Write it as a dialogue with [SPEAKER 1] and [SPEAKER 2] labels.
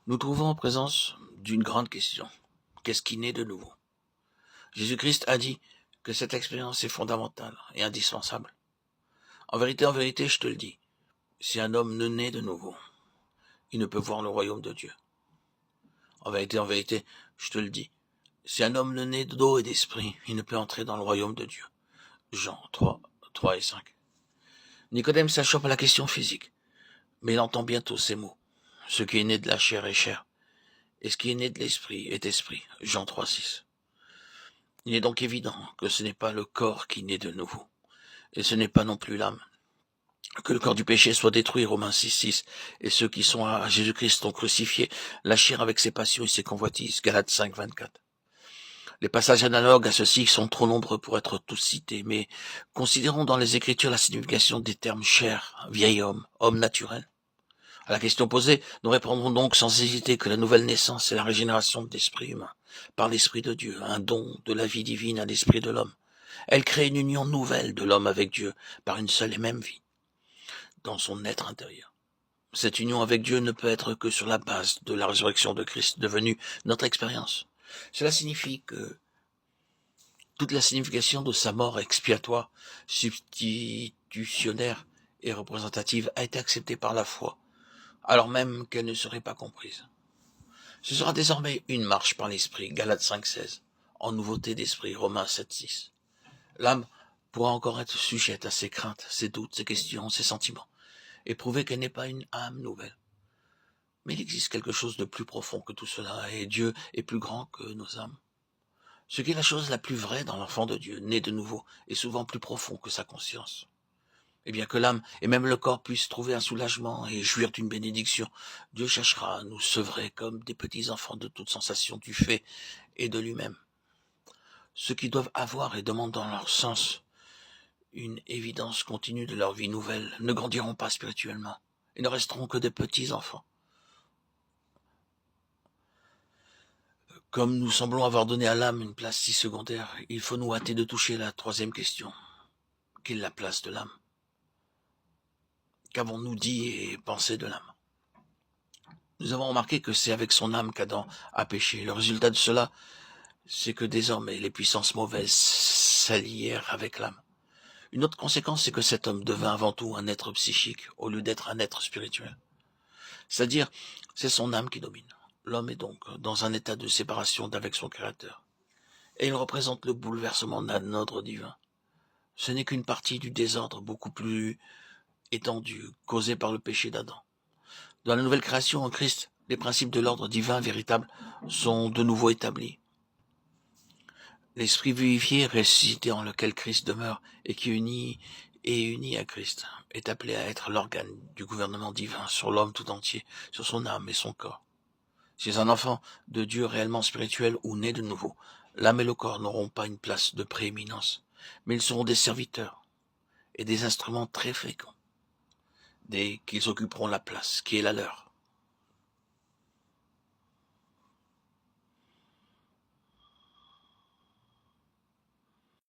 [SPEAKER 1] Nous trouvons en présence d'une grande question. Qu'est-ce qui naît de nouveau? Jésus-Christ a dit que cette expérience est fondamentale et indispensable. En vérité, je te le dis, si un homme ne naît de nouveau, il ne peut voir le royaume de Dieu. En vérité, je te le dis, si un homme ne naît d'eau et d'esprit, il ne peut entrer dans le royaume de Dieu. Jean 3 et 5. Nicodème s'achoppe à la question physique, mais il entend bientôt ces mots. Ce qui est né de la chair est chair, et ce qui est né de l'esprit est esprit. Jean 3, 6. Il est donc évident que ce n'est pas le corps qui naît de nouveau, et ce n'est pas non plus l'âme. Que le corps du péché soit détruit, Romains 6, 6, et ceux qui sont à Jésus-Christ ont crucifié la chair avec ses passions et ses convoitises, Galates 5, 24. Les passages analogues à ceux-ci sont trop nombreux pour être tous cités, mais considérons dans les Écritures la signification des termes chair, vieil homme, homme naturel. À la question posée, nous répondrons donc sans hésiter que la nouvelle naissance est la régénération de l'esprit humain, par l'Esprit de Dieu, un don de la vie divine à l'esprit de l'homme. Elle crée une union nouvelle de l'homme avec Dieu, par une seule et même vie, dans son être intérieur. Cette union avec Dieu ne peut être que sur la base de la résurrection de Christ, devenue notre expérience. Cela signifie que toute la signification de sa mort expiatoire, substitutionnaire et représentative a été acceptée par la foi, alors même qu'elle ne serait pas comprise. Ce sera désormais une marche par l'esprit, Galates 5, 16, en nouveauté d'esprit, Romains 7, 6. L'âme pourra encore être sujette à ses craintes, ses doutes, ses questions, ses sentiments, et prouver qu'elle n'est pas une âme nouvelle. Mais il existe quelque chose de plus profond que tout cela, et Dieu est plus grand que nos âmes. Ce qui est la chose la plus vraie dans l'enfant de Dieu, né de nouveau, est souvent plus profond que sa conscience. Et bien que l'âme et même le corps puissent trouver un soulagement et jouir d'une bénédiction, Dieu cherchera à nous sevrer comme des petits enfants de toute sensation du fait et de lui-même. Ceux qui doivent avoir et demandent dans leur sens une évidence continue de leur vie nouvelle ne grandiront pas spirituellement et ne resteront que des petits enfants. Comme nous semblons avoir donné à l'âme une place si secondaire, il faut nous hâter de toucher la troisième question. Quelle est la place de l'âme? Qu'avons-nous dit et pensé de l'âme? Nous avons remarqué que c'est avec son âme qu'Adam a péché. Le résultat de cela, c'est que désormais les puissances mauvaises s'allièrent avec l'âme. Une autre conséquence, c'est que cet homme devint avant tout un être psychique au lieu d'être un être spirituel. C'est-à-dire, c'est son âme qui domine. L'homme est donc dans un état de séparation d'avec son Créateur. Et il représente le bouleversement d'un ordre divin. Ce n'est qu'une partie du désordre beaucoup plus étendu, causé par le péché d'Adam. Dans la nouvelle création en Christ, les principes de l'ordre divin véritable sont de nouveau établis. L'esprit vivifié, ressuscité en lequel Christ demeure et qui est uni à Christ, est appelé à être l'organe du gouvernement divin sur l'homme tout entier, sur son âme et son corps. Si un enfant de Dieu réellement spirituel ou né de nouveau, l'âme et le corps n'auront pas une place de prééminence, mais ils seront des serviteurs et des instruments très féconds, dès qu'ils occuperont la place qui est la leur.